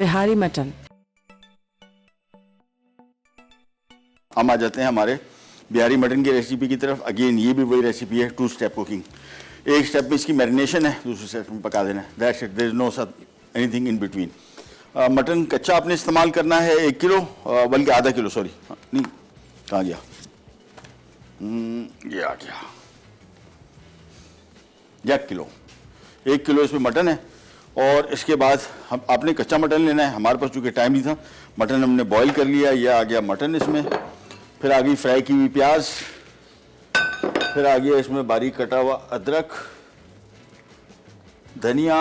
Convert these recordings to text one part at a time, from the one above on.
Bihari mutton. हम आ जाते हैं हमारे बिहारी मटन की रेसिपी की तरफ। अगेन ये भी वही रेसिपी है, 2 स्टेप कुकिंग। एक स्टेप में इसकी मैरिनेशन है, दूसरे स्टेप में पका देना है। That's it, there is no anything in between. Mutton कच्चा आपने इस्तेमाल करना है 1 किलो, बल्कि आधा किलो, सॉरी नहीं, कहाँ गया, ये आ गया, 1 किलो, 1 किलो इसमें मटन है। और इसके बाद हम आपने कच्चा मटन लेना है। हमारे पास चूँकि टाइम नहीं था, मटन हमने बॉईल कर लिया। यह आ गया मटन इसमें, फिर आ गई फ्राई की हुई प्याज, फिर आ गया इसमें बारीक कटा हुआ अदरक, धनिया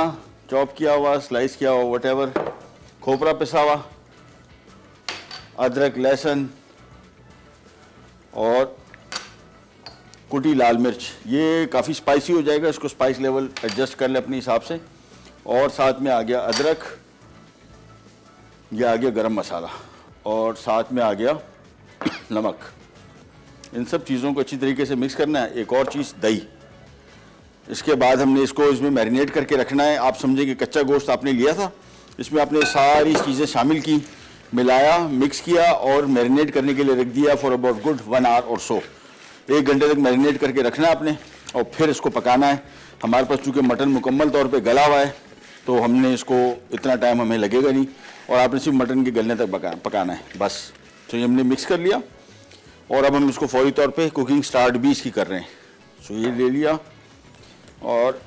चॉप किया हुआ, स्लाइस किया हुआ, वटेवर, खोपरा पिसा हुआ, अदरक, लहसुन और कुटी लाल मिर्च। ये काफ़ी स्पाइसी हो जाएगा, इसको स्पाइस लेवल एडजस्ट कर ले अपने हिसाब से। और साथ में आ गया अदरक, ये आ गया गरम मसाला, और साथ में आ गया नमक। इन सब चीज़ों को अच्छी तरीके से मिक्स करना है। एक और चीज़, दही। इसके बाद हमने इसको इसमें मैरिनेट करके रखना है। आप समझें कि कच्चा गोश्त आपने लिया था, इसमें आपने सारी चीज़ें शामिल की, मिलाया, मिक्स किया और मैरिनेट करने के लिए रख दिया फॉर अबाउट गुड 1 आवर और सो। 1 घंटे तक मैरिनेट करके रखना है आपने, और फिर इसको पकाना है। हमारे पास चूँकि मटन मुकम्मल तौर पे गला हुआ है, तो हमने इसको इतना टाइम हमें लगेगा नहीं, और आपने सिर्फ मटन के गलने तक पकाना है बस। तो ये हमने मिक्स कर लिया, और अब हम इसको फौरी तौर पे कुकिंग स्टार्ट भी इसकी कर रहे हैं। सो ये ले लिया, और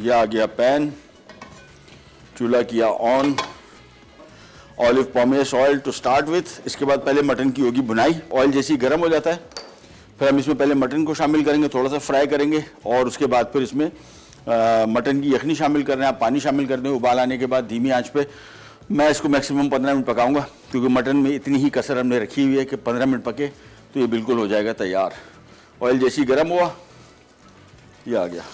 यह आ गया पैन, चूल्हा किया on, olive pomace oil to start with. इसके बाद पहले मटन की होगी भुनाई। ऑयल जैसे ही गर्म हो जाता है, फिर हम इसमें पहले मटन को शामिल करेंगे, थोड़ा सा फ्राई करेंगे, और उसके बाद फिर इसमें मटन की यखनी शामिल कर रहे हैं। आप पानी शामिल कर दें। उबाल आने के बाद धीमी आंच पे मैं इसको मैक्सिमम 15 मिनट पकाऊंगा, क्योंकि मटन में इतनी ही कसर हमने रखी हुई है कि 15 मिनट पके तो ये बिल्कुल हो जाएगा तैयार। ऑयल जैसे ही गर्म हुआ, ये आ गया।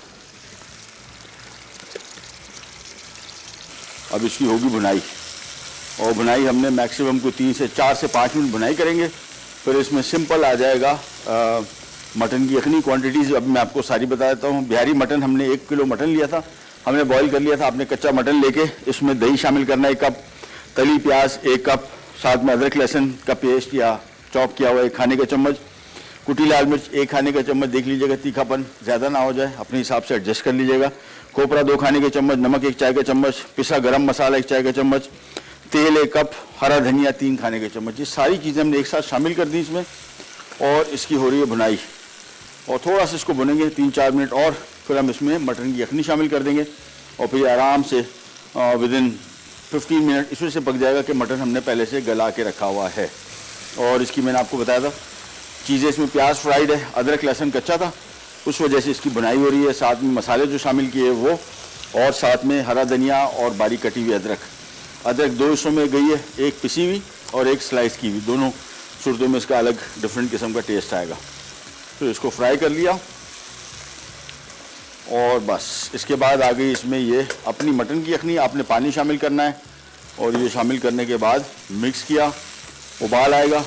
अब इसकी होगी भुनाई, और भुनाई हमने मैक्सिमम को 4 से 5 मिनट भुनाई करेंगे। फिर इसमें सिंपल आ जाएगा मटन की यखनी। क्वांटिटीज़ अब मैं आपको सारी बता देता हूँ। बिहारी मटन हमने 1 किलो मटन लिया था, हमने बॉईल कर लिया था। आपने कच्चा मटन लेके इसमें दही शामिल करना है 1 कप, तली प्याज 1 कप, साथ में अदरक लहसुन का पेस्ट या चॉप किया हुआ 1 खाने का चम्मच, कुटी लाल मिर्च 1 खाने का चम्मच, देख लीजिएगा तीखापन ज़्यादा ना हो जाए, अपने हिसाब से एडजस्ट कर लीजिएगा। खोपरा 2 खाने के चम्मच, नमक 1 चाय का चम्मच, पिसा गरम मसाला 1 चाय का चम्मच, तेल 1 कप, हरा धनिया 3 खाने के चम्मच। ये सारी चीज़ें हमने एक साथ शामिल कर दी इसमें, और इसकी हो रही है भुनाई। और थोड़ा सा इसको भुनेंगे 3-4 मिनट और, फिर हम इसमें मटन की यखनी शामिल कर देंगे, और फिर आराम से विदिन 15 मिनट इसमें से पक जाएगा कि मटन हमने पहले से गला के रखा हुआ है। और इसकी मैंने आपको बताया था चीज़ें, इसमें प्याज फ्राइड है, अदरक लहसुन कच्चा था, उस वजह से इसकी बुनाई हो रही है। साथ में मसाले जो शामिल किए वो, और साथ में हरा धनिया और बारीक कटी हुई अदरक। अदरक 2 हिस्सों में गई है, एक पिसी हुई और एक स्लाइस की हुई। दोनों सूरतों में इसका अलग डिफरेंट किस्म का टेस्ट आएगा। तो इसको फ्राई कर लिया, और बस इसके बाद आ गई इसमें ये अपनी मटन की यखनी। आपने पानी शामिल करना है, और ये शामिल करने के बाद मिक्स किया, उबाल आएगा,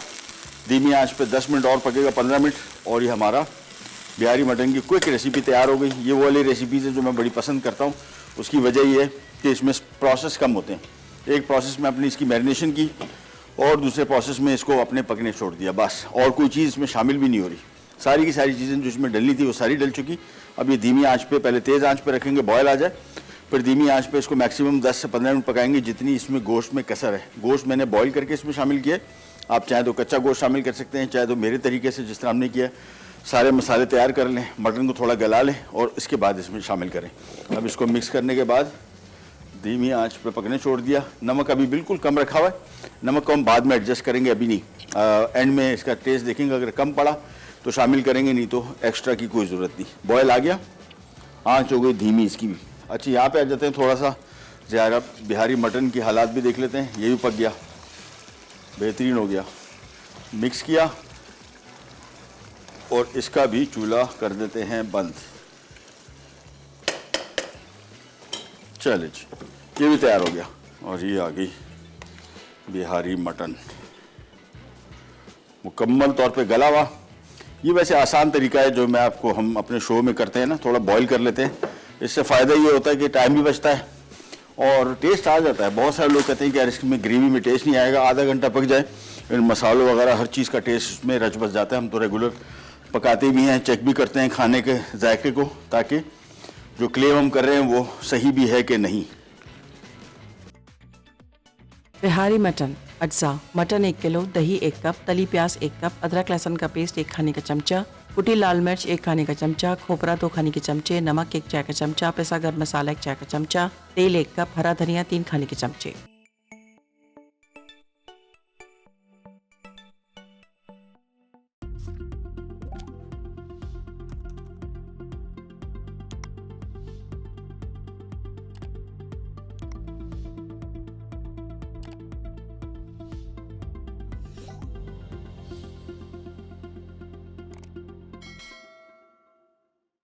धीमी आंच पे 10 मिनट और पकेगा, 15 मिनट, और ये हमारा बिहारी मटन की क्विक रेसिपी तैयार हो गई। ये वो वाली रेसिपीज़ है जो मैं बड़ी पसंद करता हूँ। उसकी वजह ये है कि इसमें प्रोसेस कम होते हैं। एक प्रोसेस में अपनी इसकी मैरिनेशन की, और दूसरे प्रोसेस में इसको अपने पकने छोड़ दिया, बस। और कोई चीज़ इसमें शामिल भी नहीं हो रही। सारी की सारी चीज़ें जो इसमें डलनी थी वो सारी डल चुकी। अब ये धीमी आंच पे, पहले तेज़ आंच पे रखेंगे, बॉयल आ जाए, फिर धीमी आंच पे इसको मैक्सिमम 10 से 15 मिनट पकाएंगे, जितनी इसमें गोश्त में कसर है। गोश्त मैंने बॉयल करके इसमें शामिल किया। आप चाहे तो कच्चा गोश्त शामिल कर सकते हैं, चाहे तो मेरे तरीके से जिस तरह हमने किया, सारे मसाले तैयार कर लें, मटन को थोड़ा गला लें, और इसके बाद इसमें शामिल करें। अब इसको मिक्स करने के बाद धीमी आंच पे पकने छोड़ दिया। नमक अभी बिल्कुल कम रखा हुआ है, नमक को हम बाद में एडजस्ट करेंगे, अभी नहीं। एंड में इसका टेस्ट देखेंगे, अगर कम पड़ा तो शामिल करेंगे, नहीं तो एक्स्ट्रा की कोई ज़रूरत नहीं। बॉयल आ गया, आंच हो गई धीमी इसकी भी। अच्छा, यहाँ पे आ जाते हैं थोड़ा सा ज़रा बिहारी मटन की हालात भी देख लेते हैं। ये भी पक गया, बेहतरीन हो गया। मिक्स किया, और इसका भी चूल्हा कर देते हैं बंद। चलिए जी, ये भी तैयार हो गया, और ये आ गई बिहारी मटन मुकम्मल तौर पे गला हुआ। ये वैसे आसान तरीका है जो मैं आपको, हम अपने शो में करते हैं ना, थोड़ा बॉईल कर लेते हैं। इससे फ़ायदा ये होता है कि टाइम भी बचता है, और टेस्ट आ जाता है। बहुत सारे लोग कहते हैं कि यार इसमें ग्रेवी में टेस्ट नहीं आएगा, आधा घंटा पक जाए, इन मसालों वगैरह हर चीज़ का टेस्ट उसमें रच बस जाता है। हम तो रेगुलर पकाते भी हैं, चेक भी करते हैं खाने के जायके को, ताकि जो क्लेम हम कर रहे हैं वो सही भी है कि नहीं। बिहारी मटन अज्जा: मटन 1 किलो, दही 1 कप, तली प्याज 1 कप, अदरक लहसुन का पेस्ट 1 खाने का चमचा, कुटी लाल मिर्च 1 खाने का चमचा, खोपरा 2 खाने के चमचे, नमक 1 चाय का चमचा, पिसा गर्म मसाला 1 चाय का चमचा, तेल 1 कप, हरा धनिया 3 खाने के चमचे।